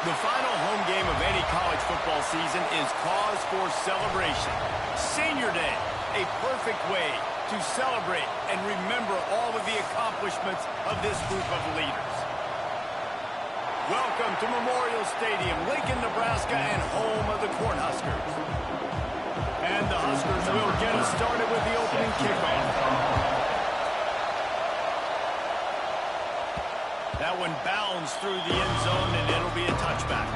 The final home game of any college football season is cause for celebration. Senior Day, a perfect way to celebrate and remember all of the accomplishments of this group of leaders. Welcome to Memorial Stadium, Lincoln, Nebraska, and home of the Cornhuskers. And the Huskers will get us started with the opening kickoff. That one bounds through the end zone, and it'll be a touchback.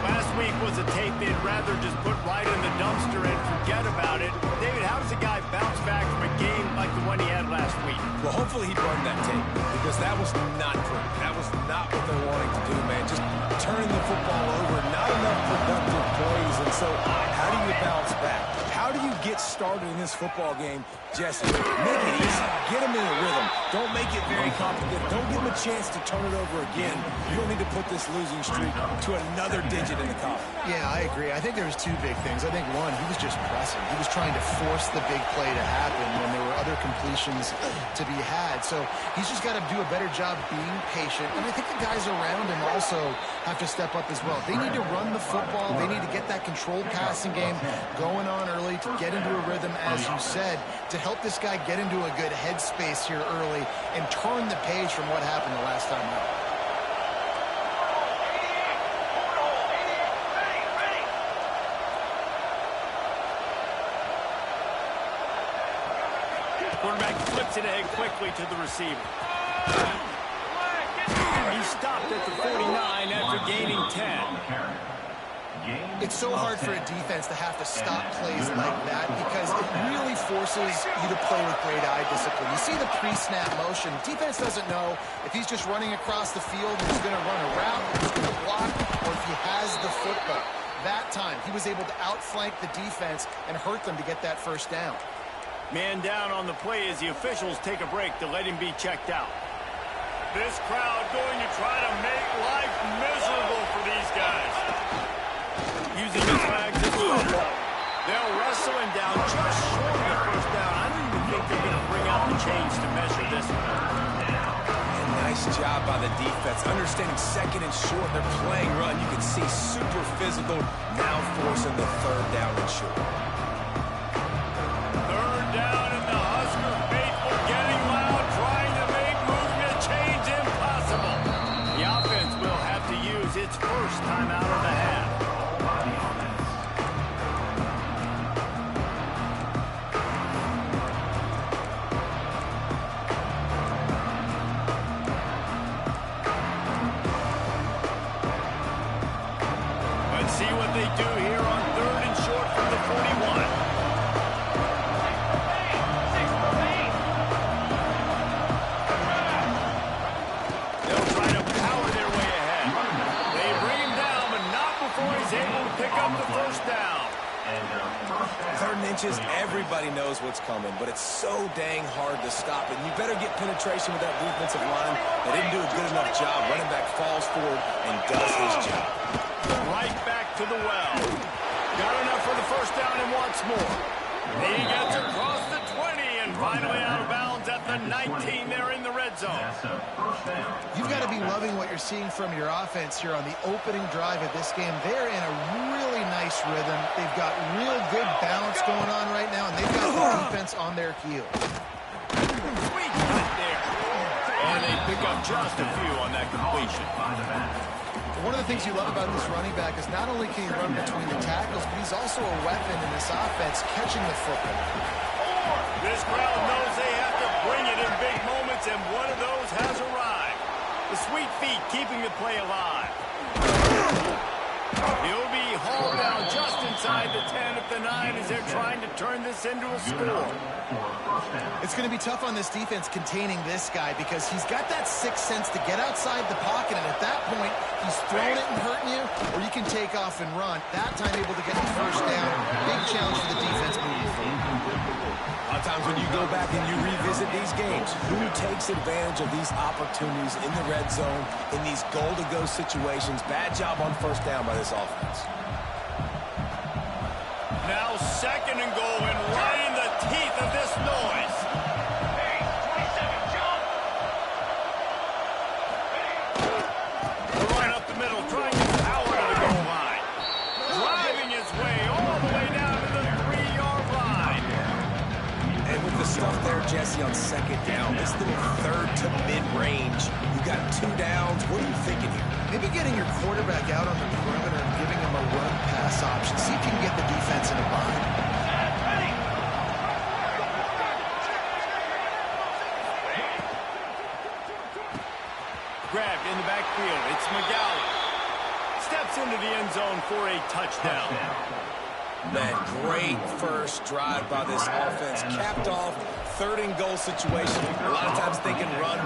Last week was a tape they'd rather just put right in the dumpster and forget about it. David, how does a guy bounce back from a game like the one he had last week? Well, hopefully he burned that tape, because that was not pretty. That was not what they're wanting to do, man. Just turning the football over, not enough productive plays. And so how do you bounce back? How do you get started in this football game? Just make it easy. Get them in a rhythm. Don't make it very complicated. Don't give them a chance to turn it over again. You don't need to put this losing streak to another digit in the column. Yeah, I agree. I think there was two big things. I think, one, he was just pressing. He was trying to force the big play to happen when there were other completions to be had. So he's just got to do a better job being patient. And I think the guys around him also have to step up as well. They need to run the football. They need to get that controlled passing game going on early to get into a rhythm, as you said, to help this guy get into a good headspace here early and turn the page from what happened the last time out. Quarterback flips it ahead quickly to the receiver. He stopped at the 49 after gaining 10. It's so hard for a defense to have to stop plays like that because it really forces you to play with great eye discipline. You see the pre-snap motion. Defense doesn't know if he's just running across the field and he's going to run a route, he's going to block, or if he has the football. That time, he was able to outflank the defense and hurt them to get that first down. Man down on the play as the officials take a break to let him be checked out. This crowd going to try to make life miserable for these guys. Using his flag to football. They'll wrestle him down just short of the first down. I don't even think they're going to bring out the chains to measure this one. And nice job by the defense. Understanding second and short, they're playing run. You can see super physical, now forcing the third down and short. Third down and the Husker faithful getting loud, trying to make movement change impossible. The offense will have to use its first timeout of the half. See what they do here on third and short from the 41. They'll try to power their way ahead. They bring him down, but not before he's able to pick up the first down. Third and inches, everybody knows what's coming, but it's so dang hard to stop it. You better get penetration with that defensive line. They didn't do a good enough job. Running back falls forward and does his job. Right back to the well. Got enough for the first down and wants more. He gets across the 20 and finally out of bounds at the 19 there in the red zone. You've got to be loving what you're seeing from your offense here on the opening drive of this game. They're in a really nice rhythm. They've got real good balance going on right now, and they've got the defense on their heels. Sweet cut there. And they pick up just a few on that completion. One of the things you love about this running back is not only can he run between the tackles, but he's also a weapon in this offense catching the football. This crowd knows they have to bring it in big moments, and one of those has arrived. The sweet feet keeping the play alive. He'll be hauled down just inside the 10 at the 9 as they're trying to turn this into a score. It's going to be tough on this defense containing this guy because he's got that sixth sense to get outside the pocket, and at that point, he's throwing it and hurting you, or you can take off and run. That time able to get the first down. Big challenge for the defense moving forward. A lot of times when you go back and you revisit these games, who takes advantage of these opportunities in the red zone, in these goal-to-go situations? Bad job on first down by this offense. Now second and goal, and right in the teeth of this noise. They'll run up the middle, try stuff there, Jesse, on second down. This little third to mid-range. You got 2 downs. What are you thinking here? Maybe getting your quarterback out on the perimeter and giving him a run-pass option. See if you can get the defense in a bind. Grabbed in the backfield. It's McGowan. Steps into the end zone for a touchdown. Man, great first drive by this offense. Capped off, 3rd and goal situation. A lot of times thinking run.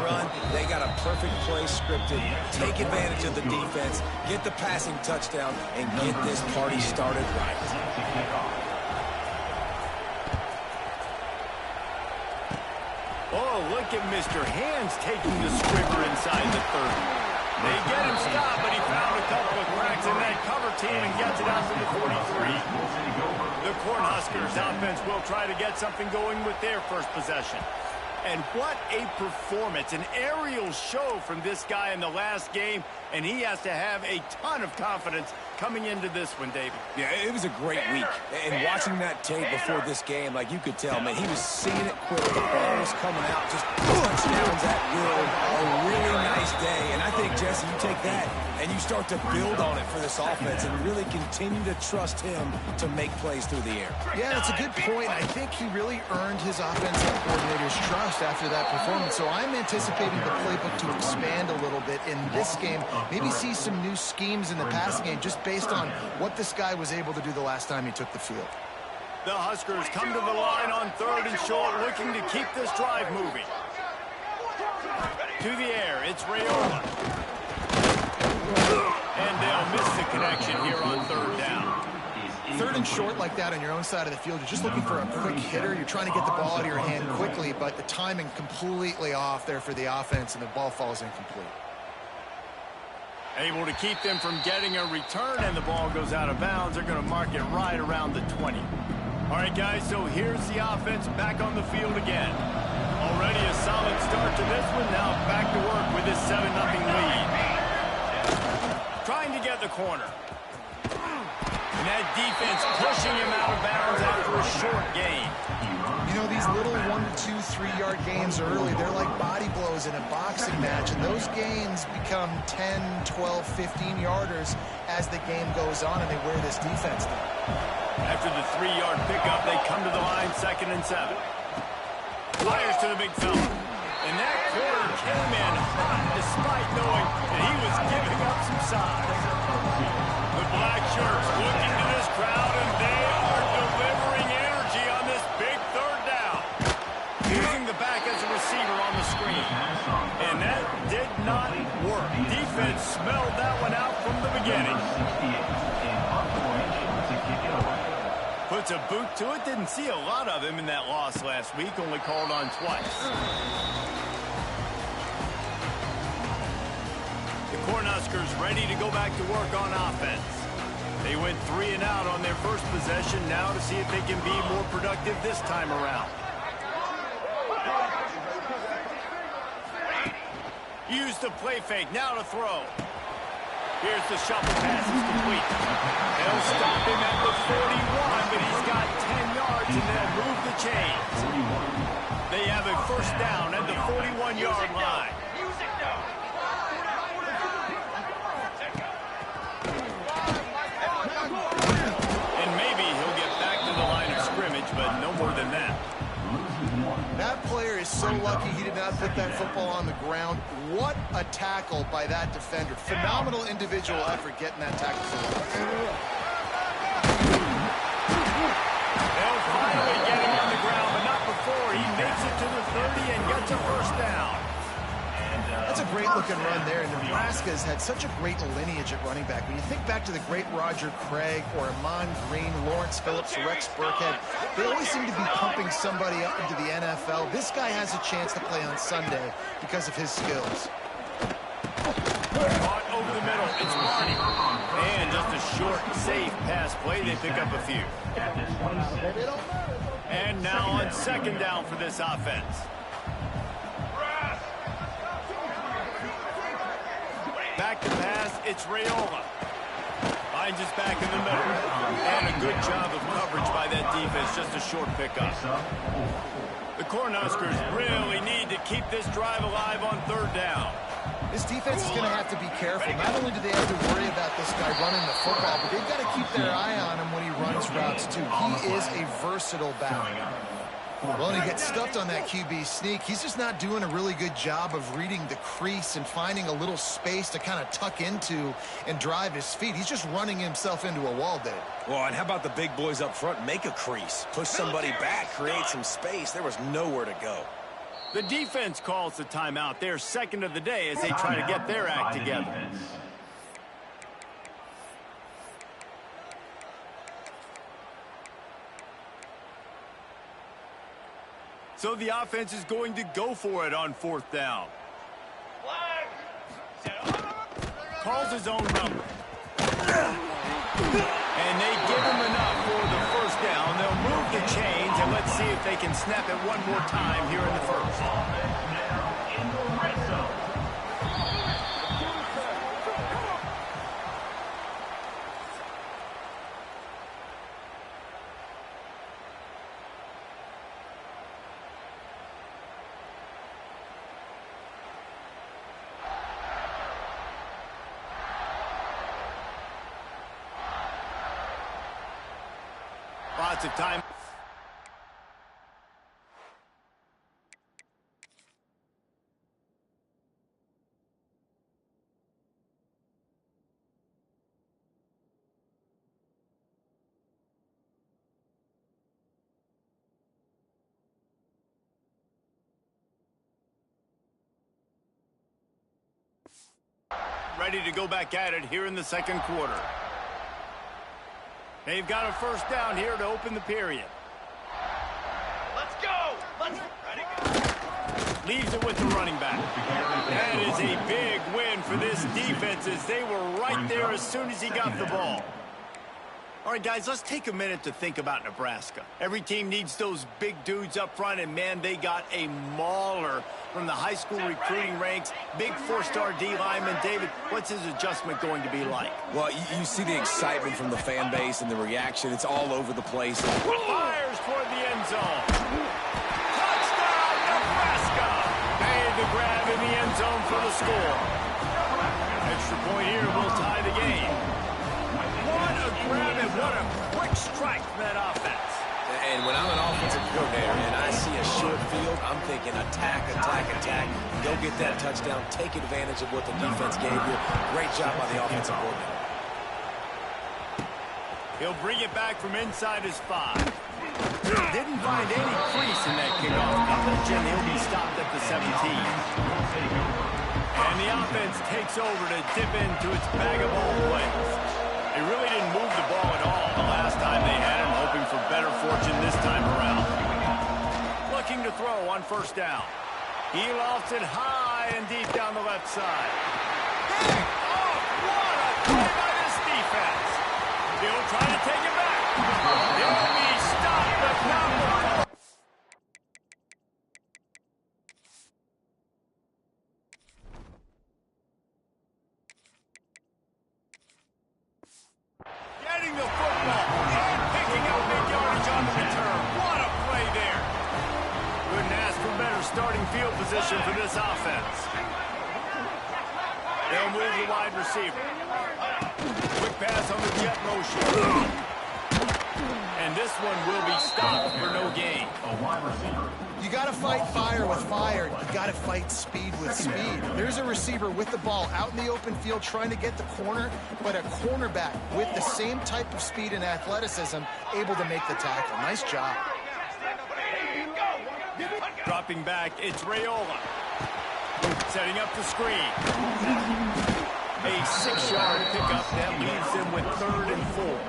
They got a perfect play scripted. Take advantage of the defense, get the passing touchdown, and get this party started right. Oh, look at Mr. Hands taking the scribber inside the 30. They get him stopped, but he found a couple of cracks in that cover team and gets it out to the 43. The Cornhuskers offense will try to get something going with their first possession. And what a performance, an aerial show from this guy in the last game, and he has to have a ton of confidence coming into this one, David. Yeah, it was a great week. And watching that tape before this game, like you could tell, man, he was seeing it quick. The ball was coming out, just touchdowns at will. A really nice day. And I think, Jesse, you take that and you start to build on it for this offense and really continue to trust him to make plays through the air. Yeah, that's a good point. I think he really earned his offensive coordinator's trust after that performance. So I'm anticipating the playbook to expand a little bit in this game. Maybe see some new schemes in the passing game just based on what this guy was able to do the last time he took the field. The Huskers come to the line on 3rd and short, looking to keep this drive moving. To the air, it's Rayola. And they'll miss the connection here on 3rd down. 3rd and short like that on your own side of the field, you're just looking for a quick hitter. You're trying to get the ball out of your hand quickly, but the timing completely off there for the offense, and the ball falls incomplete. Able to keep them from getting a return, and the ball goes out of bounds. They're going to mark it right around the 20. All right, guys, so here's the offense back on the field again. Already a solid start to this one. Now back to work with this 7-0 lead. Trying to get the corner. And that defense pushing him out of bounds after a short gain. You know, these little 1 to 2, 3-yard gains early, they're like body blows in a boxing match, and those gains become 10, 12, 15-yarders as the game goes on, and they wear this defense down. After the 3-yard pickup, they come to the line 2nd and 7. Fires to the big fella. And that corner came in hot despite knowing that he was giving up some size. The black shirts looking to this crowd, and they are delivering energy on this big 3rd down. Using the back as a receiver on the screen. And that did not work. Defense smelled that one out from the beginning. Puts a boot to it. Didn't see a lot of him in that loss last week. Only called on twice. The Cornhuskers ready to go back to work on offense. They went 3 and out on their first possession. Now to see if they can be more productive this time around. Use the play fake. Now to throw. Here's the shuffle pass. It's complete. They'll stop him at the 41, but he's got 10 yards, and they'll move the chains. They have a 1st down at the 41-yard line. And maybe he'll get back to the line of scrimmage, but no more than that. That player is so lucky he did not put that football on the ground. What a tackle by that defender. Phenomenal individual effort getting that tackle. They'll finally get him on the ground, but not before he makes it to the 30 and gets a 1st down. That's a great-looking run there. Nebraska's had such a great lineage at running back. When you think back to the great Roger Craig or Amon Green, Lawrence Phillips, Rex Burkhead, they always seem to be pumping somebody up into the NFL. This guy has a chance to play on Sunday because of his skills. Caught over the middle. It's Marty. And just a short, safe pass play. They pick up a few. And now on 2nd down for this offense. Back to pass, it's Rayola. Finds his back in the middle. And a good job of coverage by that defense, just a short pickup. The The Cornhuskers really need to keep this drive alive on third down. This defense is going to have to be careful. Not only do they have to worry about this guy running the football, but they've got to keep their eye on him when he runs routes, too. He is a versatile back. Well, and he gets stuffed on that QB sneak. He's just not doing a really good job of reading the crease and finding a little space to kind of tuck into and drive his feet. He's just running himself into a wall there. Well, and how about the big boys up front? Make a crease. Push somebody back. Create some space. There was nowhere to go. The defense calls the timeout. Their second of the day as they try to get their act together. So the offense is going to go for it on fourth down. Calls his own number. And they give him enough for the first down. They'll move the chains, and let's see if they can snap it one more time here in the first. Lots of time. Ready to go back at it here in the second quarter. They've got a first down here to open the period. Let's go! Leaves it with the running back. That is a big win for this defense as they were right there as soon as he got the ball. All right, guys, let's take a minute to think about Nebraska. Every team needs those big dudes up front, and, man, they got a mauler from the high school recruiting ranks. Big four-star D lineman. David, what's his adjustment going to be like? Well, you see the excitement from the fan base and the reaction. It's all over the place. Fires toward the end zone. Touchdown, Nebraska! Made the grab in the end zone for the score. Extra point here will tie the game. What a grab and what a quick strike from that offense. And when I'm an offensive coordinator and I see a short field, I'm thinking attack, attack, attack. Go get that touchdown. Take advantage of what the defense gave you. Great job by the offensive coordinator. He'll bring it back from inside his 5. Didn't find any crease in that kickoff coverage, and he'll be stopped at the 17. And the offense takes over to dip into its bag of ball plays. They really didn't move the ball at all the last time they had him, hoping for better fortune this time around. Looking to throw on first down. He lofts it high and deep down the left side. Pick off! What a play by this defense! He'll try to take it back. He'll be stopped, but not before. Getting the football and picking up big yardage on the return. What a play there. Couldn't ask for better starting field position for this offense. They'll move the wide receiver. Quick pass on the jet motion. And this one will be stopped for no gain. You got to fight fire with fire. You got to fight speed with speed. There's a receiver with the ball out in the open field trying to get the corner, but a cornerback with the same type of speed and athleticism able to make the tackle. Nice job. Dropping back, it's Raiola. Setting up the screen. A 6-yard pickup that leaves them with 3rd and 4.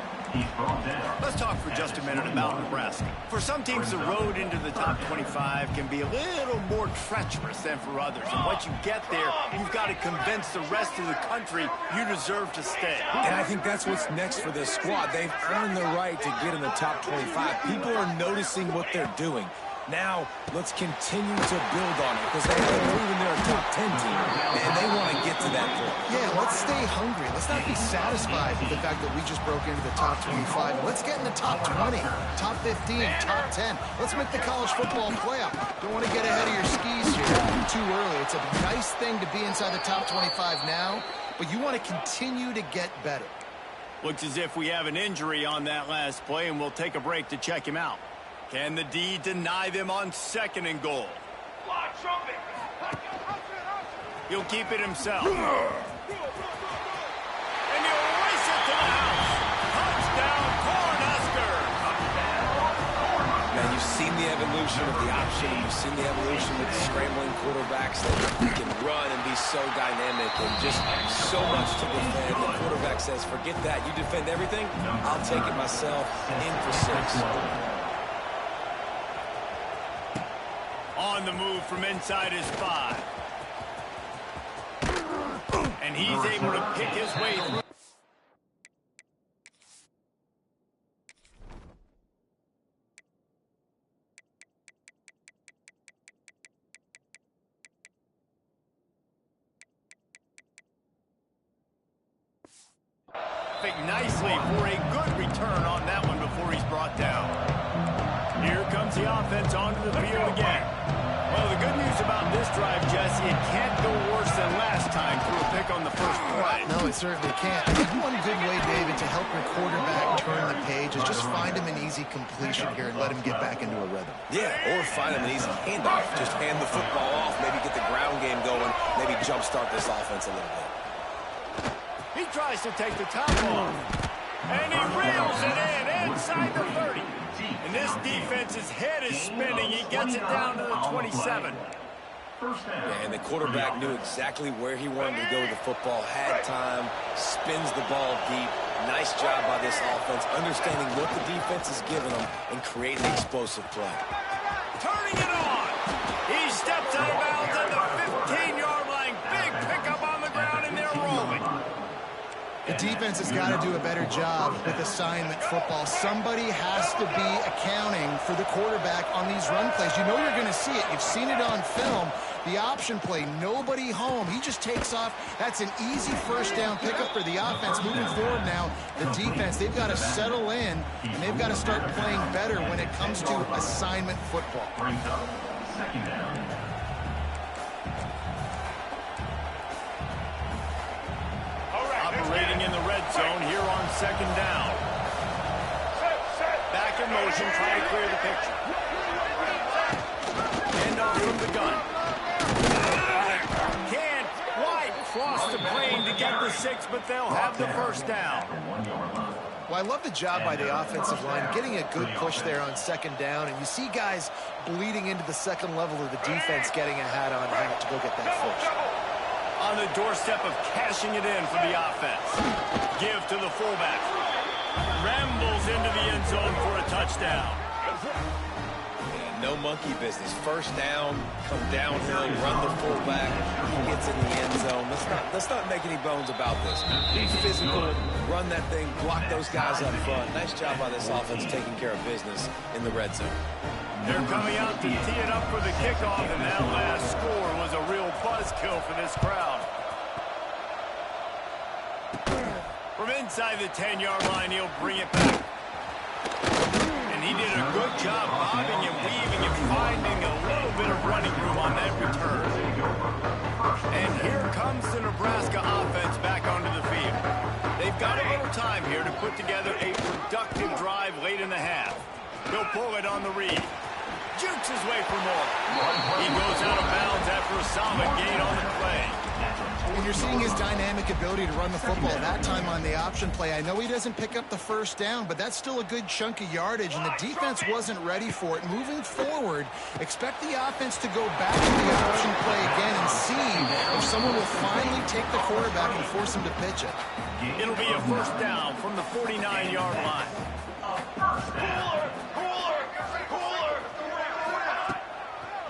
Let's talk for just a minute about Nebraska. For some teams, the road into the top 25 can be a little more treacherous than for others. And once you get there, you've got to convince the rest of the country you deserve to stay. And I think that's what's next for this squad. They've earned the right to get in the top 25. People are noticing what they're doing. Now, let's continue to build on it because they haven't proven they're a top 10 team, and they want to get to that point. Yeah, let's stay stay hungry. Let's not be satisfied with the fact that we just broke into the top 25. Let's get in the top 20, top 15, top 10. Let's make the college football playoff. Don't want to get ahead of your skis here too early. It's a nice thing to be inside the top 25 now, but you want to continue to get better. Looks as if we have an injury on that last play, and we'll take a break to check him out. Can the D deny them on 2nd and goal? He'll keep it himself. And he'll race it to the house. Touchdown, Cornhusker. Man, you've seen the evolution of the option. You've seen the evolution with the scrambling quarterbacks that can run and be so dynamic and just so much to defend. The quarterback says, forget that. You defend everything, I'll take it myself. In for 6. On the move from inside his 5. And he's able to pick his way through. Nicely for a good return on that one before he's brought down. Here comes the offense onto the field again. Well, the good news about this drive, Jesse, it can't go worse than last time through a pick on the first play. No, it certainly can't. I think one good way, David, to help your quarterback turn the page is just find him an easy completion here and let him get back into a rhythm. Yeah, or find him an easy handoff. Just hand the football off, maybe get the ground game going, maybe jumpstart this offense a little bit. He tries to take the top off. And he reels it in inside the 30. And this defense's head is spinning. He gets it down to the 27. Yeah, and the quarterback knew exactly where he wanted to go with the football, had time, spins the ball deep. Nice job by this offense, understanding what the defense is giving them and creating an explosive play. Turning it on. He steps out of bounds at the 15-yard line. Big pickup on the ground, and they're rolling. The defense has got to do a better job with assignment football. Somebody has to be accounting for the quarterback on these run plays. You know you're going to see it. You've seen it on film. The option play, nobody home. He just takes off. That's an easy first down pickup for the offense. Moving forward now, the defense, they've got to settle in, and they've got to start playing better when it comes to assignment football. Second down. Operating in the red zone here on 2nd down. Back in motion, trying to clear the picture. Hand off from the gun. Can't quite cross the plane to get the 6, but they'll have the first down. Well, I love the job by the offensive line, getting a good push there on 2nd down, and you see guys bleeding into the second level of the defense getting a hat on hat to go get that first. On the doorstep of cashing it in for the offense. Give to the fullback. Rambles into the end zone for a touchdown. Yeah, no monkey business. First down, come downhill, run the fullback. He gets in the end zone. Let's not make any bones about this. Be physical, run that thing, block those guys up front. Nice job by this offense taking care of business in the red zone. They're coming out to tee it up for the kickoff, and that last score was a real buzzkill for this crowd. From inside the 10-yard line, he'll bring it back. And he did a good job bobbing and weaving and finding a little bit of running room on that return. And here comes the Nebraska offense back onto the field. They've got a little time here to put together a productive drive late in the half. He'll pull it on the read. Jukes his way for more. He goes out of bounds after a solid gain on the play. And you're seeing his dynamic ability to run the football that time on the option play. I know he doesn't pick up the first down, but that's still a good chunk of yardage, and the defense wasn't ready for it. Moving forward, expect the offense to go back to the option play again and see if someone will finally take the quarterback and force him to pitch it. It'll be a first down from the 49-yard line.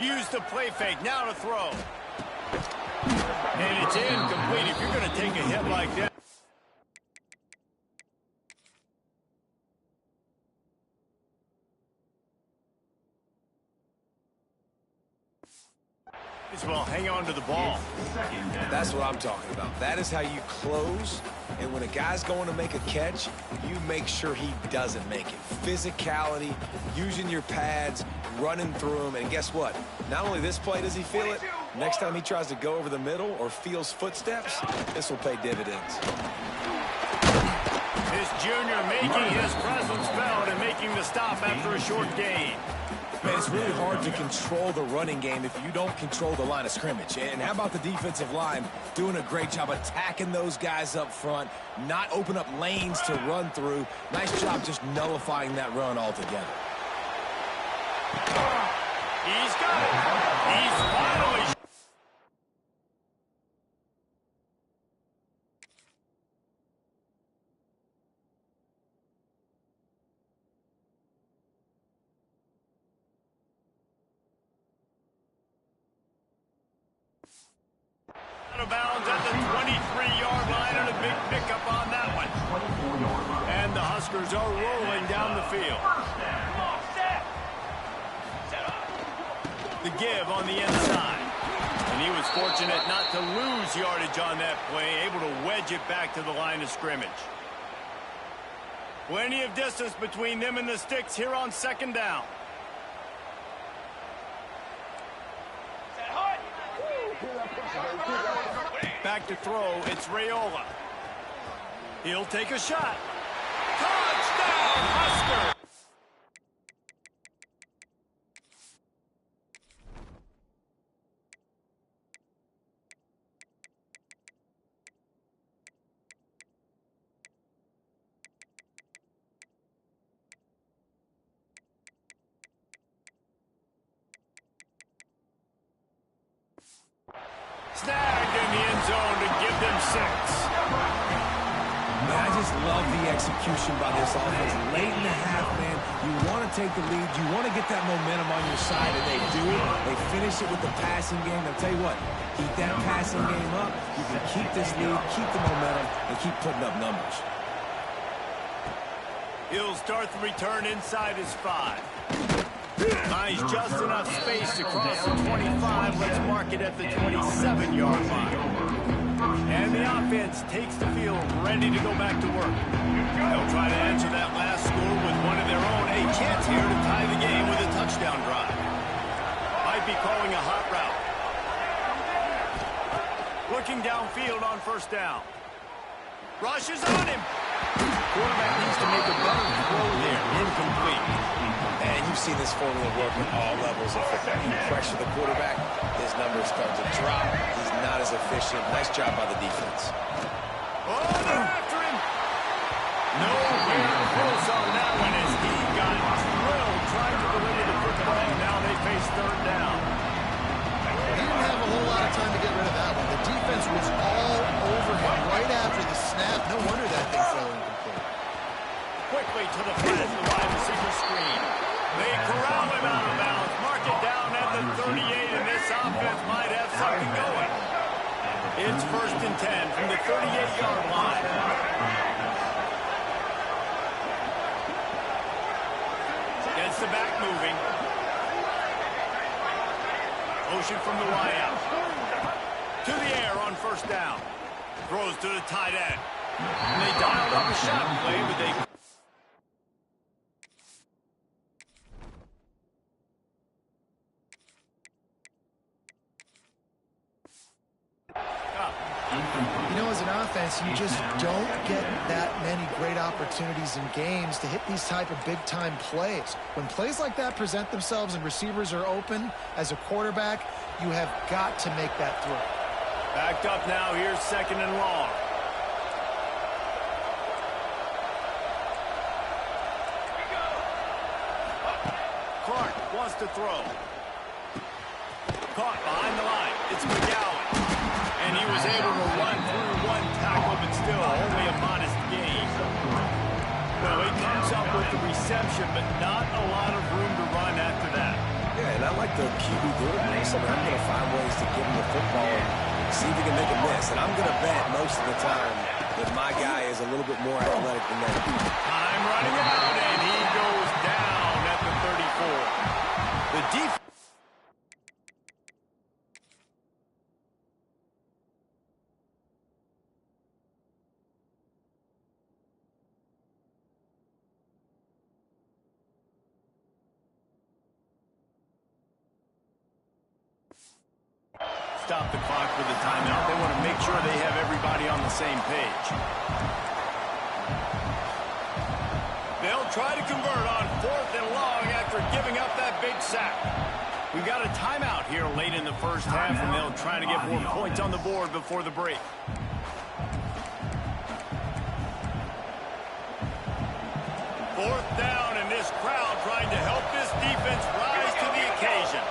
Use the play fake, now to throw. And it's incomplete. If you're going to take a hit like that. Well, hang on to the ball. That's what I'm talking about. That is how you close. And when a guy's going to make a catch, you make sure he doesn't make it. Physicality, using your pads, running through them. And guess what? Not only this play does he feel it, next time he tries to go over the middle or feels footsteps, this will pay dividends. His junior making his presence felt and making the stop after a short gain. Man, it's really hard to control the running game if you don't control the line of scrimmage. And how about the defensive line doing a great job attacking those guys up front, not open up lanes to run through. Nice job just nullifying that run altogether. He's got it. He's finally... out of bounds at the 23-yard line, and a big pickup on that one. And the Huskers are rolling down the field. The give on the inside. And he was fortunate not to lose yardage on that play, able to wedge it back to the line of scrimmage. Plenty of distance between them and the sticks here on second down. Back to throw, it's Raiola. He'll take a shot. Touchdown, Husker! Snagged in the end zone to give them 6. Man, I just love the execution by this offense. Late in the half, man, you want to take the lead. You want to get that momentum on your side, and they do it. They finish it with the passing game. I'll tell you what, keep that passing game up. You can keep this lead, keep the momentum, and keep putting up numbers. He'll start the return inside his 5. Finds just enough space to cross the 25. Let's mark it at the 27-yard line. And the offense takes the field, ready to go back to work. They'll try to answer that last score with one of their own. A chance here to tie the game with a touchdown drive. Might be calling a hot route. Looking downfield on first down. Rushes on him. Quarterback needs to make a better throw there. Incomplete. And you've seen this formula work at all levels of football. You pressure the quarterback, his numbers start to drop. He's not as efficient. Nice job by the defense. Oh, they're after him. Nowhere close on that one as he got drilled trying to deliver the football. Now they face third down. He didn't have a whole lot of time to get rid of that one. The defense was all over him right after the snap. No wonder that thing fell incomplete. Quickly to the flat, the wide receiver screen. They corral him out of bounds. Mark it down at the 38, and this offense might have something going. It's 1st and 10 from the 38-yard line. Gets the back moving. Motion from the Y out. To the air on first down. Throws to the tight end. And they dialed up a shot play, but they... You know, as an offense, you just don't get that many great opportunities in games to hit these type of big-time plays. When plays like that present themselves and receivers are open, as a quarterback, you have got to make that throw. Backed up now, here's 2nd and long. Clark wants to throw. Caught behind the line. It's McGowan. And he was able to run through one tackle, but still only a modest gain. Well, he comes up with the reception, but not a lot of room to run after that. Yeah, and I like the QB doing this. I mean, I'm going to find ways to give him the football and see if he can make a miss. And I'm going to bet most of the time that my guy is a little bit more athletic than that. Time running out, and he goes down at the 34. The defense. stop the clock with a timeout. They want to make sure they have everybody on the same page. They'll try to convert on 4th and long after giving up that big sack. We've got a timeout here late in the first half, and they'll try to get more points on the board before the break. Fourth down, and this crowd trying to help this defense rise to the occasion.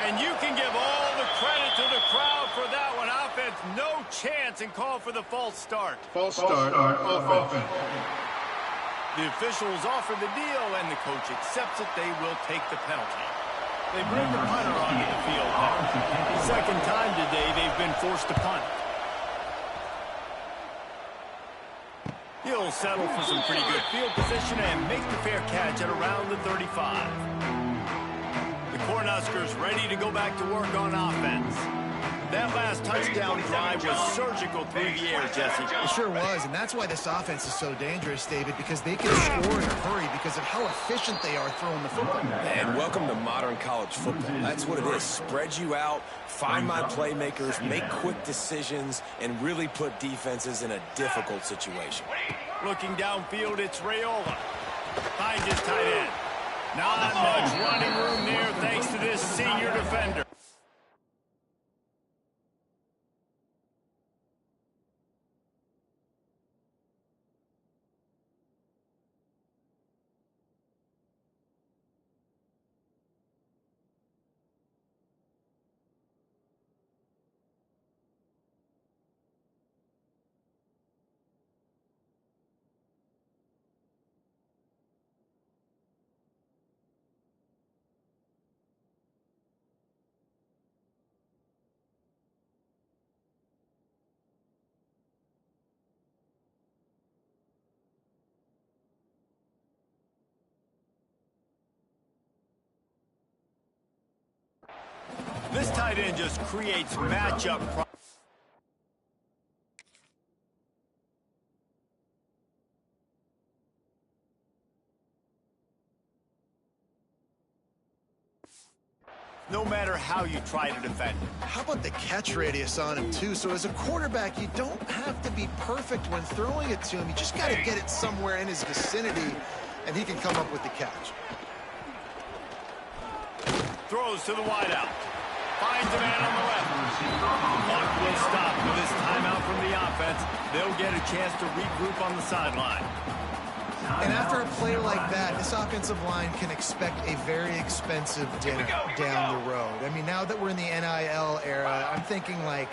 And you can give all the credit to the crowd for that one. Offense, no chance, and call for the false start. False start, offense. The officials offer the deal, and the coach accepts it. They will take the penalty. They bring the punter onto the field now. Second time today they've been forced to punt. He'll settle for some pretty good field position and make the fair catch at around the 35. The Cornhuskers ready to go back to work on offense. That last touchdown drive was surgical through the air, Jesse. It sure was, and that's why this offense is so dangerous, David, because they can score in a hurry because of how efficient they are throwing the football. And welcome to modern college football. That's what it is. Spread you out, find my playmakers, make quick decisions, and really put defenses in a difficult situation. Looking downfield, it's Raiola. Finds his tight end. Not much running room there thanks to this senior defender. This tight end just creates matchup problems. No matter how you try to defend him. How about the catch radius on him, too? So as a quarterback, you don't have to be perfect when throwing it to him. You just got to get it somewhere in his vicinity, and he can come up with the catch. Throws to the wideout. Finds a man on the left. Clock will stop with this timeout from the offense. They'll get a chance to regroup on the sideline. And after a play like that, this offensive line can expect a very expensive dinner down the road. I mean, now that we're in the NIL era, I'm thinking like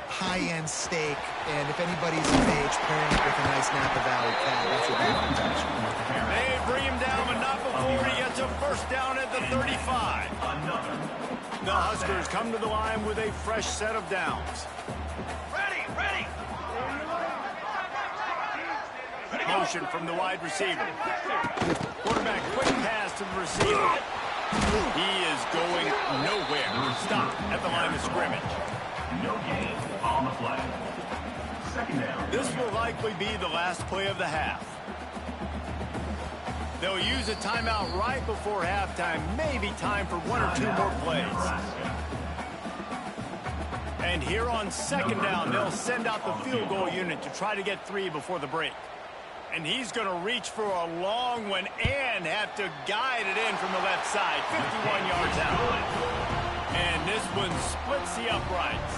high-end steak, and if anybody's of age, pairing it with a nice Napa Valley cab, that's what they're going to. They bring him down, but not before he gets a first down at the 35. The Huskers come to the line with a fresh set of downs. Ready. Motion from the wide receiver. Quarterback quick pass to the receiver. He is going nowhere. Stop at the line of scrimmage. No gain on the play. Second down. This will likely be the last play of the half. They'll use a timeout right before halftime. Maybe time for one or two more plays. And here on second down, they'll send out the field goal unit to try to get 3 before the break. And he's going to reach for a long one and have to guide it in from the left side. 51 yards out. And this one splits the uprights.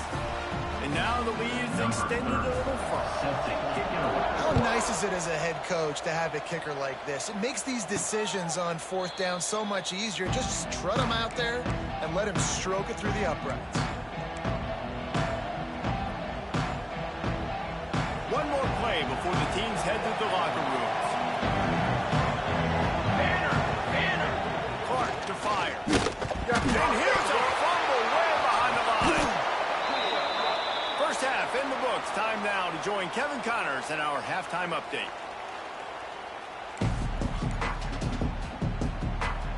And now the lead is extended a little further. How nice is it as a head coach to have a kicker like this? It makes these decisions on fourth down so much easier. Just trot him out there and let him stroke it through the uprights. One more play before the teams head to the locker rooms. Clark to fire. And here's a fumble way behind the line. First half in the books. Time now to join Kevin Connors in our halftime update.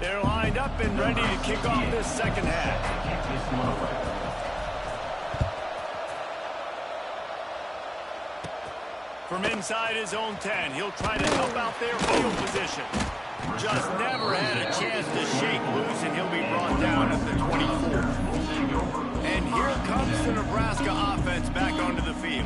They're lined up and ready to kick off this second half. From inside his own 10, he'll try to help out their field position. Just never had a chance to shake loose, and he'll be brought down at the 24. And here comes the Nebraska offense back onto the field.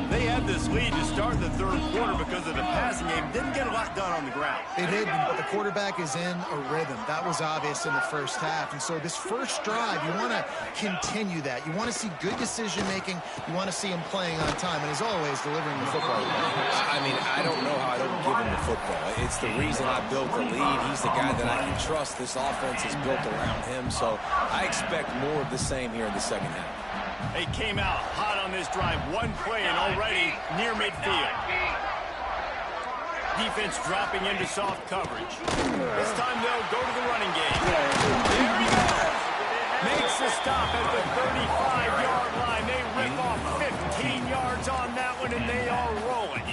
They had this lead to start the third quarter because of the passing game. Didn't get a lot done on the ground. They did, but the quarterback is in a rhythm. That was obvious in the first half. And so this first drive, you want to continue that. You want to see good decision-making. You want to see him playing on time. And as always, delivering the football. I mean, I don't know how I don't give him the football. It's the reason I built the lead. He's the guy that I can trust. This offense is built around him. So I expect more of the same here in the second half. They came out hot on this drive. One play and already near midfield. Defense dropping into soft coverage. This time they'll go to the running game. There he goes. Makes the stop at the 35-yard line. They rip off 15 yards on that one, and they are rolling.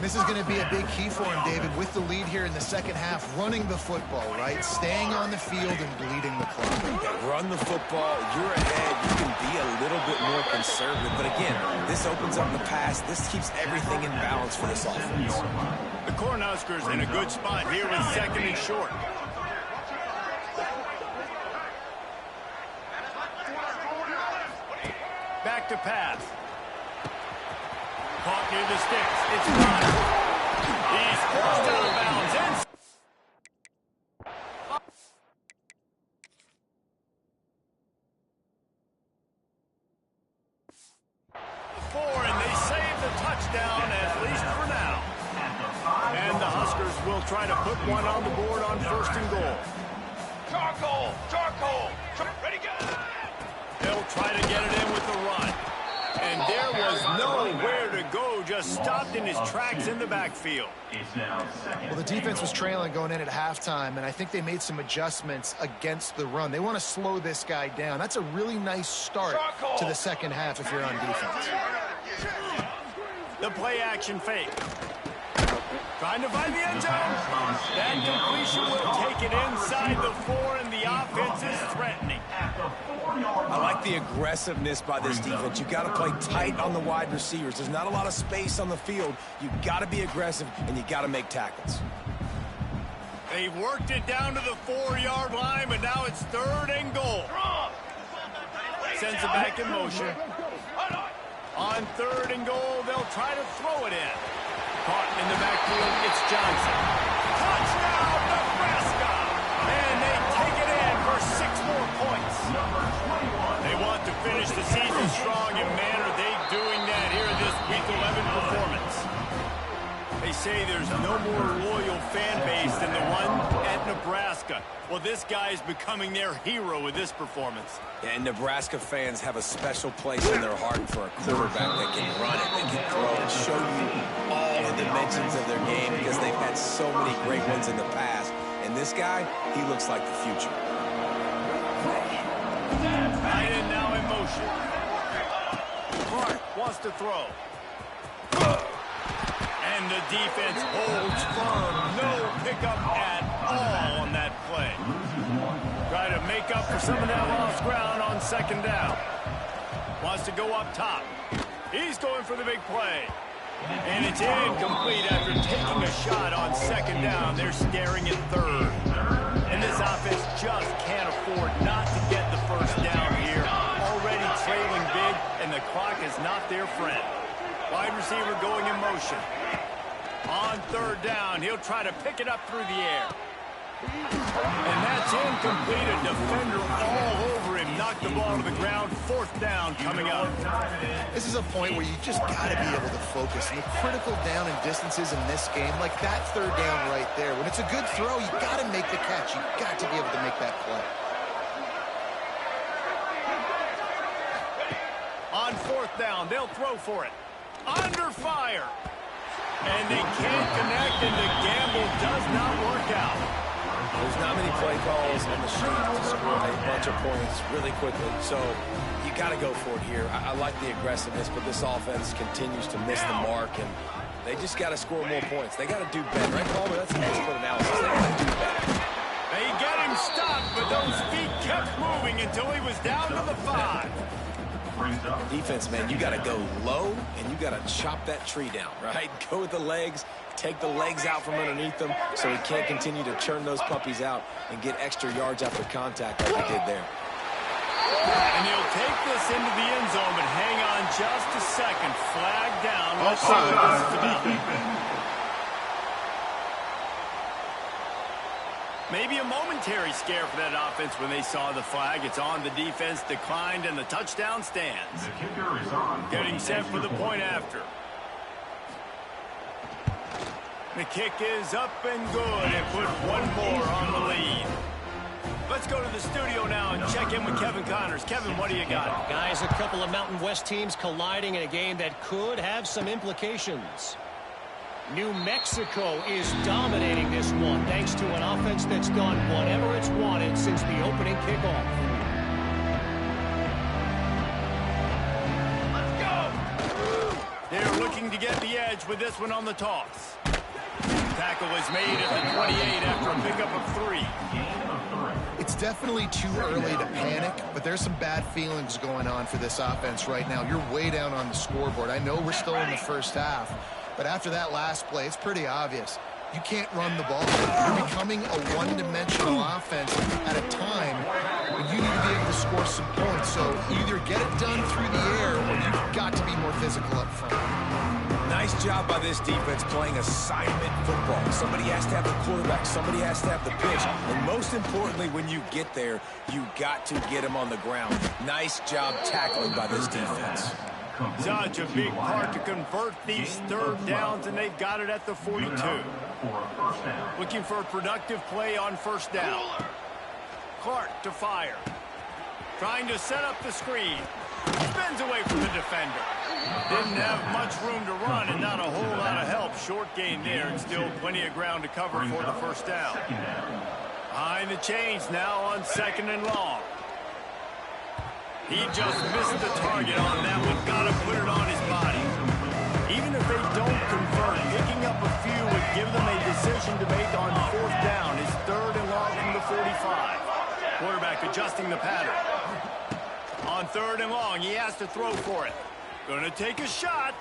This is going to be a big key for him, David, with the lead here in the second half, running the football, right? Staying on the field and bleeding the clock. Yeah, run the football. You're ahead. You can be a little bit more conservative. But again, this opens up the pass. This keeps everything in balance for this offense. The Cornhuskers in a good spot here with second and short. Back to pass. Caught near the sticks. It's gone. He's forced out of bounds. And they save the touchdown, at least for now. And the Huskers will try to put one on the board on first and goal. Charcoal! Charcoal! Ready, go! They'll try to get it in with the run. And there was nowhere to go, just stopped in his tracks in the backfield. Well, the defense was trailing going in at halftime, and I think they made some adjustments against the run. They want to slow this guy down. That's a really nice start to the second half if you're on defense. The play action fake. Trying to find the end zone. That completion will take it inside the 4, and the offense is threatening. I like the aggressiveness by this defense. You got to play tight on the wide receivers. There's not a lot of space on the field. You got to be aggressive, and you got to make tackles. They've worked it down to the 4-yard line, but now it's third and goal. Sends it back in motion. On third and goal, they'll try to throw it in. Caught in the backfield, it's Johnson. Touchdown, Nebraska! And they take it in for 6 more points. They want to finish the season strong, and man, are they doing that here in this Week 11 performance. They say there's no more loyal fan base than the one at Nebraska. Well, this guy is becoming their hero with this performance. Yeah, and Nebraska fans have a special place in their heart for a quarterback that can run it, that can throw and show you all the dimensions of their game because they've had so many great ones in the past. And this guy, he looks like the future. Right in now in motion. Clark wants to throw. And the defense holds firm. No pickup at all on that play. Try to make up for some of that lost ground on second down. Wants to go up top. He's going for the big play. And it's incomplete after taking a shot on second down. They're staring at third. And this offense just can't afford not to get the first down here. Already trailing big, and the clock is not their friend. Wide receiver going in motion. On third down, he'll try to pick it up through the air. And that's incomplete. A defender all over him. Knocked the ball to the ground. Fourth down coming up. This is a point where you just got to be able to focus. And the critical down and distances in this game, like that third down right there. When it's a good throw, you got to make the catch. You got to be able to make that play. On fourth down, they'll throw for it. Under fire. And they can't connect, and the gamble does not work out. There's not many play calls on the sheet to score a bunch of points really quickly, so you got to go for it here. I like the aggressiveness, but this offense continues to miss the mark, and they just got to score more points. They got to do better. Right, Palmer? That's an expert analysis. They got to do better. They get him stopped, but those feet kept moving until he was down to the 5. Brings up. Defense, man, you got to go low, and you got to chop that tree down, right? Go with the legs, take the legs out from underneath them so he can't continue to churn those puppies out and get extra yards after contact like he did there. And he'll take this into the end zone, but hang on just a second. Flag down. Let's see what this is about. Maybe a momentary scare for that offense when they saw the flag. It's on, the defense declined, and the touchdown stands. The kicker is on. Getting set for the point after. The kick is up and good, and put one more on the lead. Let's go to the studio now and check in with Kevin Connors. Kevin, what do you got? Guys, a couple of Mountain West teams colliding in a game that could have some implications. New Mexico is dominating this one thanks to an offense that's done whatever it's wanted since the opening kickoff. Let's go! They're looking to get the edge with this one on the toss. Tackle is made at the 28 after a pickup of 3. It's definitely too early to panic, but there's some bad feelings going on for this offense right now. You're way down on the scoreboard. I know we're still in the first half, but after that last play, it's pretty obvious. You can't run the ball. You're becoming a one-dimensional offense at a time when you need to be able to score some points. So either get it done through the air or you've got to be more physical up front. Nice job by this defense playing assignment football. Somebody has to have the quarterback. Somebody has to have the pitch. And most importantly, when you get there, you got to get him on the ground. Nice job tackling by this defense. Such a big part to convert these third downs, and they've got it at the 42. Looking for a productive play on first down. Clark to fire. Trying to set up the screen. Spins away from the defender. Didn't have much room to run and not a whole lot of help. Short gain there and still plenty of ground to cover for the first down. Behind the chains now on 2nd and long. He just missed the target on that one. Got to put it on his body. Even if they don't convert, picking up a few would give them a decision to make on 4th down. It's 3rd and long from the 45. Quarterback adjusting the pattern. On 3rd and long, he has to throw for it. Going to take a shot.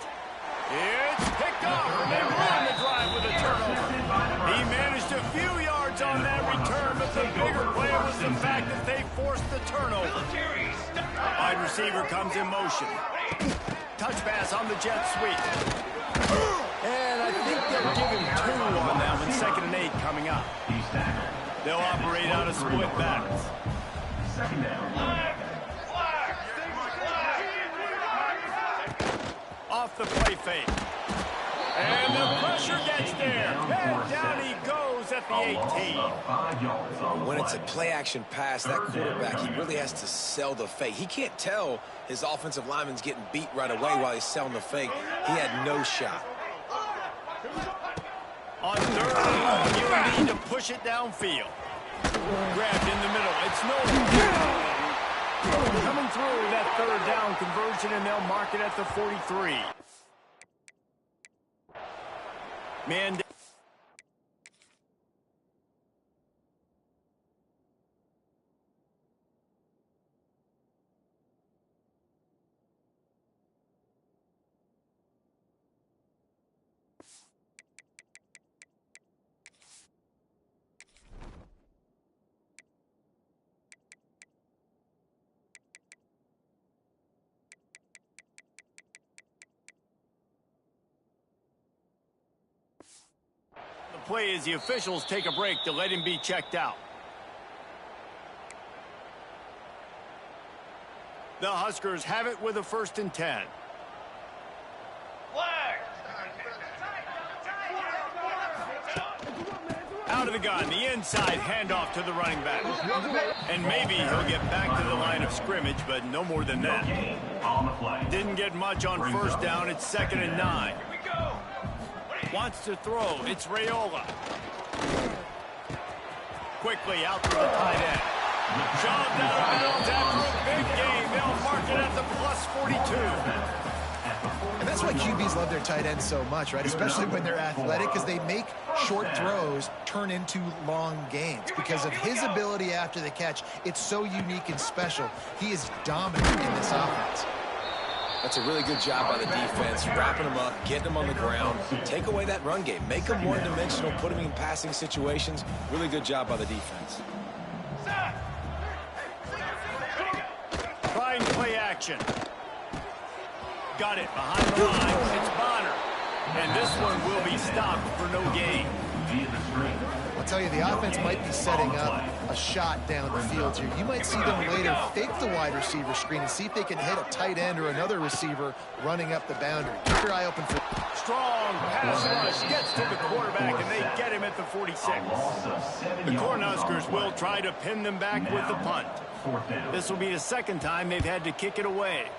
It's picked off, and they ruin the drive with a turnover. He managed a few yards on that return, but the bigger play was the fact that they forced the turnover. Wide receiver comes in motion. Touch pass on the jet sweep. And I think they'll give him 2 on that one. 2nd and 8 coming up. They'll operate out of split backs. 2nd down. Off the play fake. And the pressure gets there. And down he goes at the 18. When it's a play-action pass, that quarterback, he really has to sell the fake. He can't tell his offensive lineman's getting beat right away while he's selling the fake. He had no shot. On 3rd and long, you need to push it downfield. Grabbed in the middle. It's no. Coming through that 3rd down conversion, and they'll mark it at the 43. Man. Play as the officials take a break to let him be checked out. The Huskers have it with a 1st and 10. Out of the gun, the inside handoff to the running back. And maybe he'll get back to the line of scrimmage, but no more than that. Didn't get much on 1st down. It's 2nd and 9. Wants to throw. It's Raiola. Quickly out to the tight end. Shoved out of bounds after a big game. They'll mark it at the plus 42. And that's why QBs love their tight ends so much, right? Especially when they're athletic, because they make short throws turn into long gains. Because of his ability after the catch, it's so unique and special. He is dominant in this offense. That's a really good job by the defense, wrapping them up, getting them on the ground, take away that run game, make them one-dimensional, put them in passing situations. Really good job by the defense. Trying play action. Got it behind the line. It's Bonner. And this one will be stopped for no gain. I'll tell you, the offense might be setting up a shot down the field here. You might see them later fake the wide receiver screen and see if they can hit a tight end or another receiver running up the boundary. Keep your eye open for... Strong pass rush gets to the quarterback, and they get him at the 46. The Cornhuskers will try to pin them back with the punt. This will be the second time they've had to kick it away.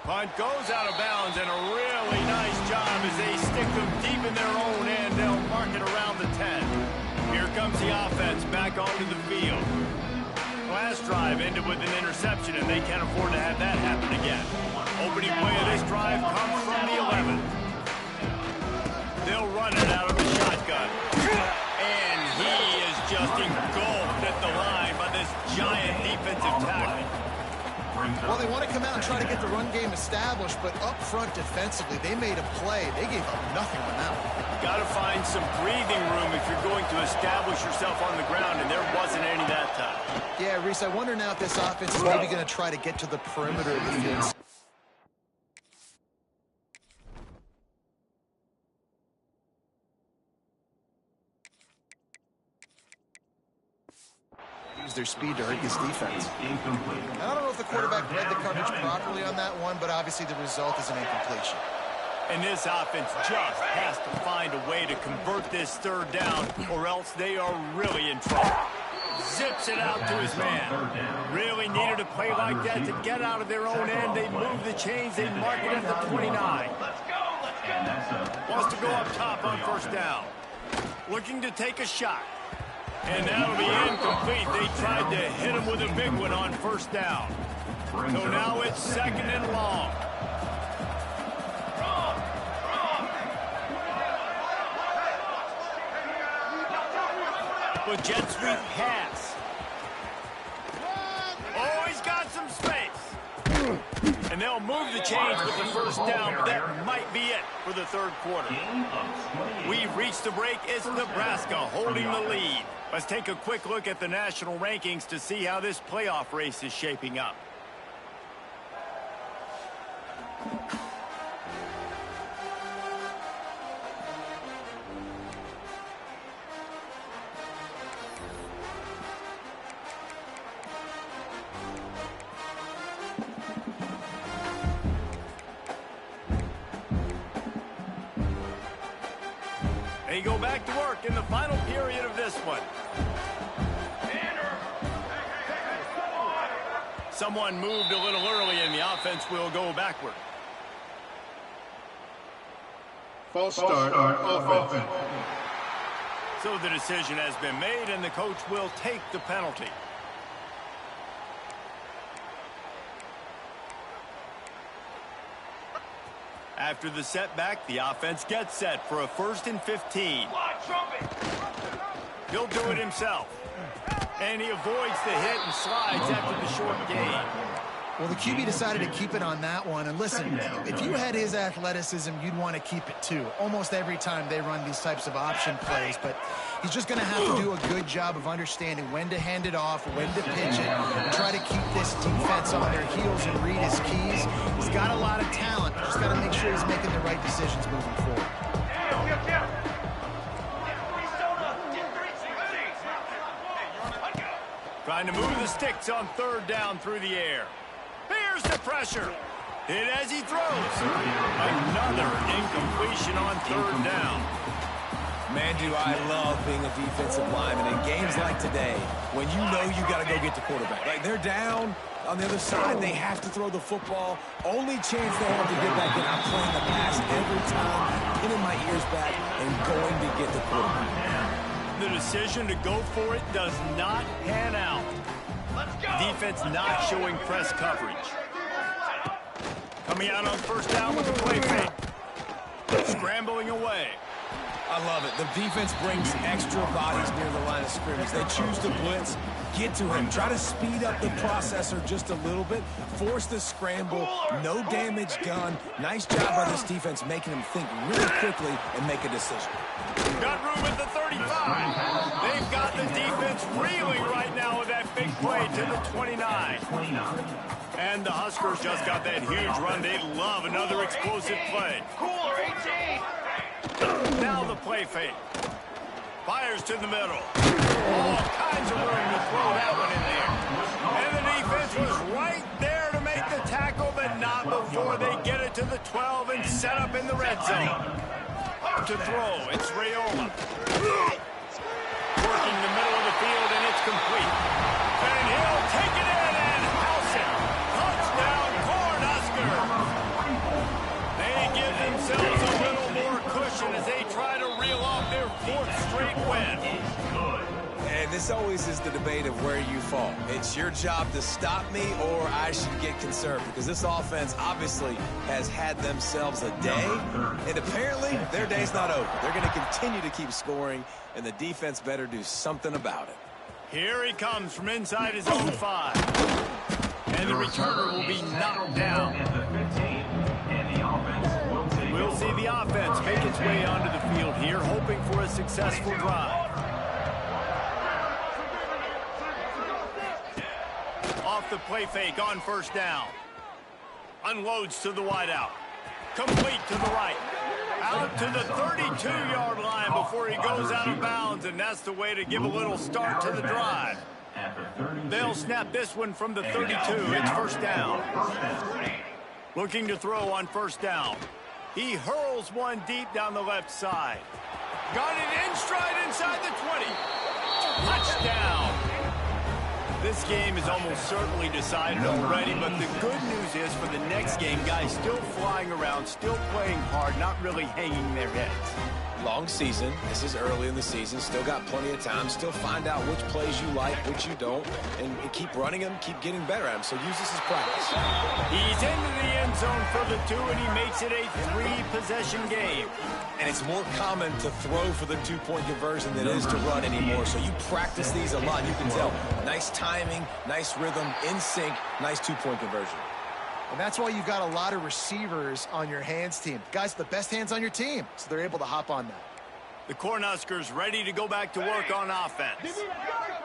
Punt goes out of bounds, and a really nice job as they stick them deep in their own end. They'll mark it around the 10. Here comes the offense back onto the field. Last drive ended with an interception, and they can't afford to have that happen again. Opening play of this drive comes from the 11. They'll run it out of the shotgun. And he is just engulfed at the line by this giant defensive tackle. Well, they want to come out and try to get the run game established, but up front defensively, they made a play. They gave up nothing on that one. Got to find some breathing room if you're going to establish yourself on the ground, and there wasn't any that time. Yeah, Reese, I wonder now if this offense is maybe going to try to get to the perimeter of the field. Use their speed to hurt this defense. I don't know if the quarterback read the coverage properly on that one, but obviously the result is an incompletion. And this offense just has to find a way to convert this third down, or else they are really in trouble. Zips it out to his man. Really needed a play like that to get out of their own end. They move the chains. They mark it at the 29. Wants to go up top on first down. Looking to take a shot. And that'll be incomplete. They tried to hit him with a big one on first down. So now it's second and long. But jet sweep pass. Oh, he's got some space. And they'll move the chains with the first down, but that might be it for the third quarter. We've reached the break. It's Nebraska holding the lead. Let's take a quick look at the national rankings to see how this playoff race is shaping up. They go back to work in the final period of this one. Someone moved a little early, and the offense will go backward. False start offense. So the decision has been made, and the coach will take the penalty. After the setback, the offense gets set for a 1st and 15. He'll do it himself. And he avoids the hit and slides after the short gain. Well, the QB decided to keep it on that one. And listen, if you had his athleticism, you'd want to keep it too. Almost every time they run these types of option plays. But he's just going to have to do a good job of understanding when to hand it off, when to pitch it, and try to keep this defense on their heels and read his keys. He's got a lot of talent. Just got to make sure he's making the right decisions moving forward. Trying to move the sticks on third down through the air. Here's the pressure. Hit as he throws. Another incompletion on third down. Man, do I love being a defensive lineman in games like today when you know you got to go get the quarterback. Like, they're down on the other side. They have to throw the football. Only chance they have to get back in. I'm playing the pass every time, pinning my ears back and going to get the quarterback. The decision to go for it does not pan out. Defense not showing press coverage. Coming out on first down with the play fake. Scrambling away. I love it. The defense brings extra bodies near the line of scrimmage. They choose to blitz, get to him, try to speed up the processor just a little bit, force the scramble, no damage done. Nice job by this defense making him think really quickly and make a decision. Got room at the 35. They've got the defense reeling right now with that big play to the 29. And the Huskers just got that huge run. They love another explosive play. Cooler 18. Now the play fake. Fires to the middle. All kinds of room to throw that one in there. And the defense was right there to make the tackle, but not before they get it to the 12 and set up in the red zone. To throw, it's Rayola. Working the middle of the field, and it's complete. And he'll take it in and house it. Touchdown, Cornhusker. They give themselves a little more cushion as they try to reel off their 4th straight win. And this always is the debate of where you fall. It's your job to stop me, or I should get concerned, because this offense obviously has had themselves a day, and apparently their day's not over. They're going to continue to keep scoring, and the defense better do something about it. Here he comes from inside his own 5. And the returner will be knocked down. We'll see the offense make its way onto the field here, hoping for a successful drive. Off the play fake on 1st down. Unloads to the wideout. Complete to the right. Out to the 32-yard line before he goes out of bounds, and that's the way to give a little start to the drive. They'll snap this one from the 32. It's 1st down. Looking to throw on 1st down. He hurls one deep down the left side. Got it in stride inside the 20. Touchdown. This game is almost certainly decided already, but the good news is for the next game, guys still flying around, still playing hard, not really hanging their heads. Long season. This is early in the season. Still got plenty of time. Still find out which plays you like, which you don't, and keep running them, keep getting better at them. So use this as practice. He's into the end zone for the 2, and he makes it a 3-possession game. And it's more common to throw for the 2-point conversion than it is to run anymore. So you practice these a lot. You can tell. Nice timing, nice rhythm, in sync, nice 2-point conversion. And that's why you've got a lot of receivers on your hands team. Guys, the best hands on your team, so they're able to hop on that. The Cornhuskers ready to go back to work on offense.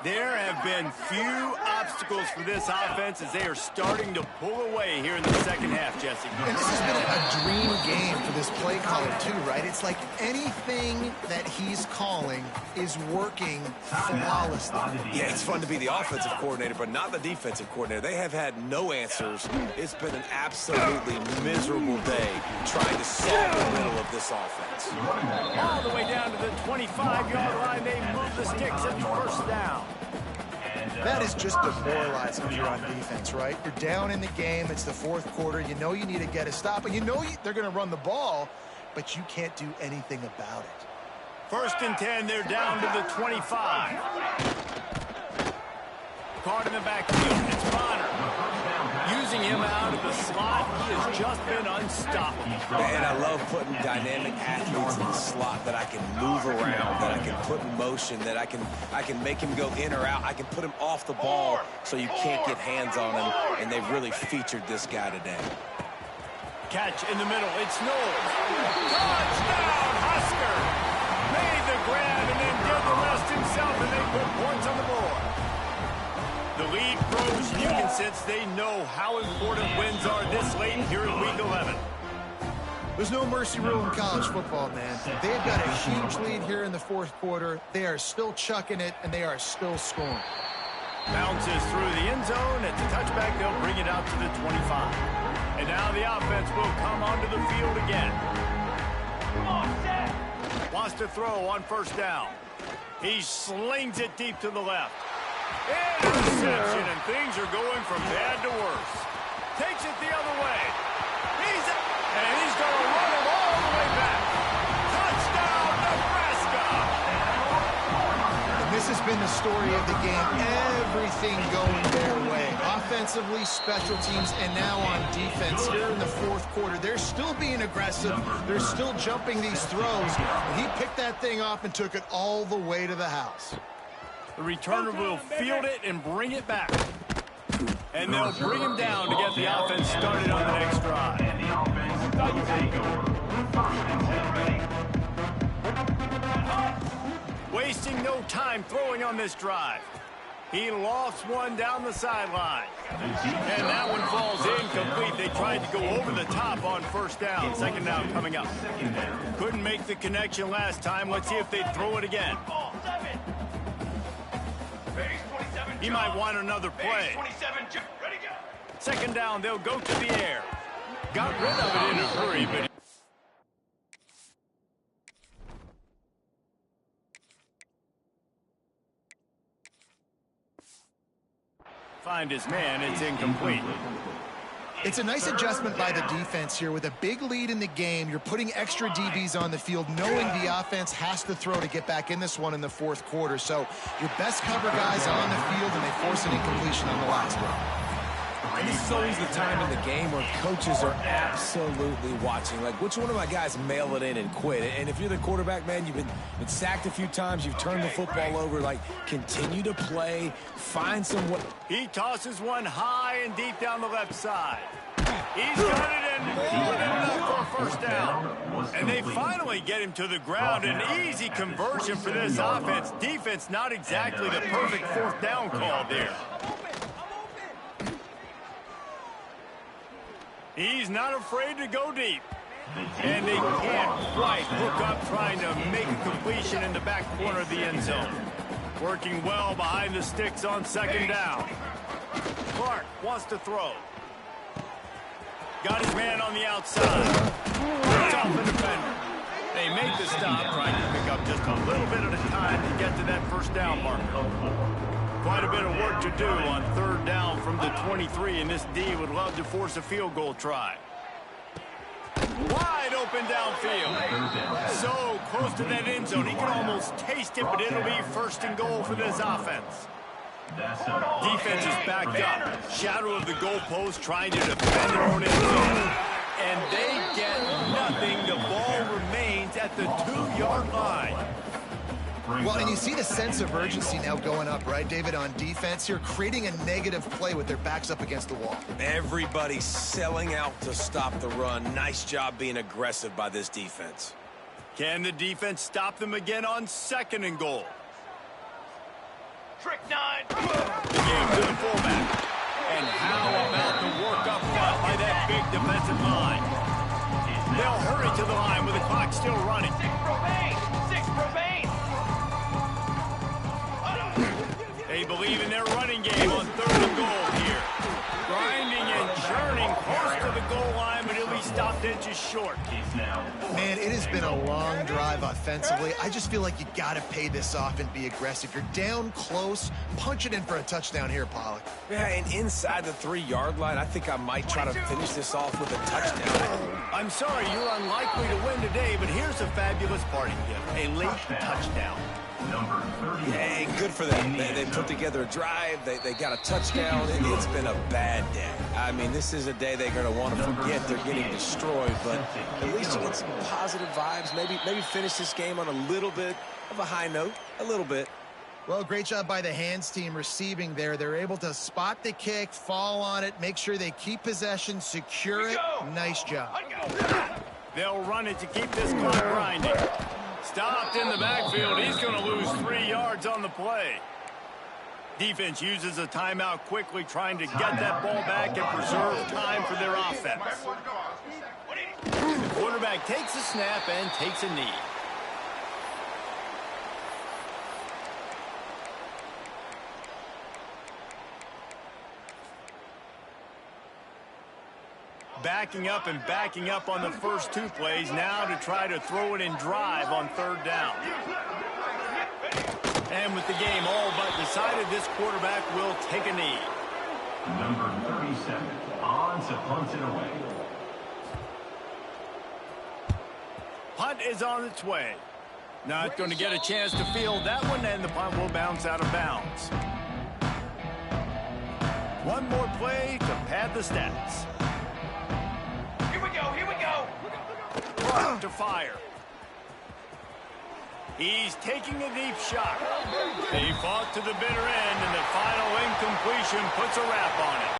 There have been few obstacles for this offense as they are starting to pull away here in the 2nd half, Jesse. And this has been a dream game for this play caller, too, right? It's like anything that he's calling is working flawlessly. Yeah, it's fun to be the offensive coordinator, but not the defensive coordinator. They have had no answers. It's been an absolutely miserable day trying to solve the middle of this offense. All the way down to the 25-yard line, they move the sticks at 1st down. That is just demoralizing if you're on defense, right? You're down in the game. It's the 4th quarter. You know you need to get a stop, and you know they're going to run the ball, but you can't do anything about it. 1st and 10, they're down to the 25. Caught in the backfield. It's Bonner. Using him out of the slot, he has just been unstoppable. And I love putting dynamic athletes in the slot that I can move around, that I can put in motion, that I can make him go in or out. I can put him off the ball so you can't get hands on him, and they've really featured this guy today. Catch in the middle. It's Knowles. Touchdown, Husker! Made the grab and then did the rest himself, and they put points on the board. The lead grows, and you can sense they know how important wins are this late here in Week 11. There's no mercy rule in college football, man. They've got a huge lead here in the 4th quarter. They are still chucking it, and they are still scoring. Bounces through the end zone. At the touchback, they'll bring it out to the 25. And now the offense will come onto the field again. Wants to throw on 1st down. He slings it deep to the left. Interception, and things are going from bad to worse. Takes it the other way. He's going to run it all the way back. Touchdown, Nebraska! And this has been the story of the game. Everything going their way. offensively, special teams, and now on defense here in the fourth quarter. They're still being aggressive. They're still jumping these throws. He picked that thing off and took it all the way to the house. The returner will field it and bring it back. And they'll bring him down to get the offense started on the next drive. And the offense will take over. First and 10 ready. Wasting no time throwing on this drive. He lofts one down the sideline. And that one falls incomplete. They tried to go over the top on first down. Second down coming up. Couldn't make the connection last time. Let's see if they throw it again. He might want another play. Second down, they'll go to the air. Got rid of it in a hurry, but... Find his man, it's incomplete. It's a nice adjustment by the defense here. With a big lead in the game, you're putting extra DBs on the field, knowing the offense has to throw to get back in this one in the fourth quarter. So your best cover guys on the field, and they force an incompletion on the last one. And this is always the time in the game where coaches are absolutely watching. Like, which one of my guys mail it in and quit? And if you're the quarterback, man, you've been sacked a few times, you've turned the football over. Like, continue to play, find some way. He tosses one high and deep down the left side. He's got it in more than enough for a first down. And they finally get him to the ground. An easy conversion for this offense. Defense not exactly the perfect fourth down call there. He's not afraid to go deep. And they can't quite hook up trying to make a completion in the back corner of the end zone. Working well behind the sticks on second down. Clark wants to throw. Got his man on the outside. Puts off the defender. They make the stop, trying to pick up just a little bit at a time to get to that first down marker. Quite a bit of work to do on third down from the 23, and this D would love to force a field goal try. Wide open downfield. So close to that end zone. He can almost taste it, but it'll be first and goal for this offense. Defense is backed up. Shadow of the goalpost trying to defend their own end zone. And they get nothing. The ball remains at the 2-yard line. Well, and you see the sense of urgency now going up, right, David, on defense here, creating a negative play with their backs up against the wall. Everybody's selling out to stop the run. Nice job being aggressive by this defense. Can the defense stop them again on second and goal? Trick 9. The game to the fullback. And how about the work up front by that big defensive line? They'll hurry to the line with the clock still running. 6 Provane. 6 Provane. They believe in their running game on third and goal here. Grinding and churning close to the goal line, but he'll be stopped inches short. Man, it has been a long drive offensively. I just feel like you got to pay this off and be aggressive. You're down close. Punch it in for a touchdown here, Pollock. Yeah, and inside the 3-yard line, I think I might try to finish this off with a touchdown. I'm sorry, you're unlikely to win today, but here's a fabulous parting gift. A late touchdown. Hey, good for them. They put together a drive. They got a touchdown. It's been a bad day. I mean, this is a day they're going to want to forget. They're getting destroyed, but at least you get some positive vibes. Maybe finish this game on a little bit of a high note. A little bit. Well, great job by the hands team receiving there. They're able to spot the kick, fall on it, make sure they keep possession, secure it. Nice job. They'll run it to keep this clock grinding. Stopped in the backfield. He's going to lose 3 yards on the play. Defense uses a timeout quickly, trying to get that ball back and preserve time for their offense. The quarterback takes a snap and takes a knee. Backing up and backing up on the first 2 plays, now to try to throw it and drive on third down. And with the game all but decided, this quarterback will take a knee. Number 37, odds to punt it away. Punt is on its way. Not going to get a chance to field that one, and the punt will bounce out of bounds. One more play to pad the stats. Here we go, here we go. To fire. He's taking a deep shot. He fought to the bitter end, and the final incompletion puts a wrap on it.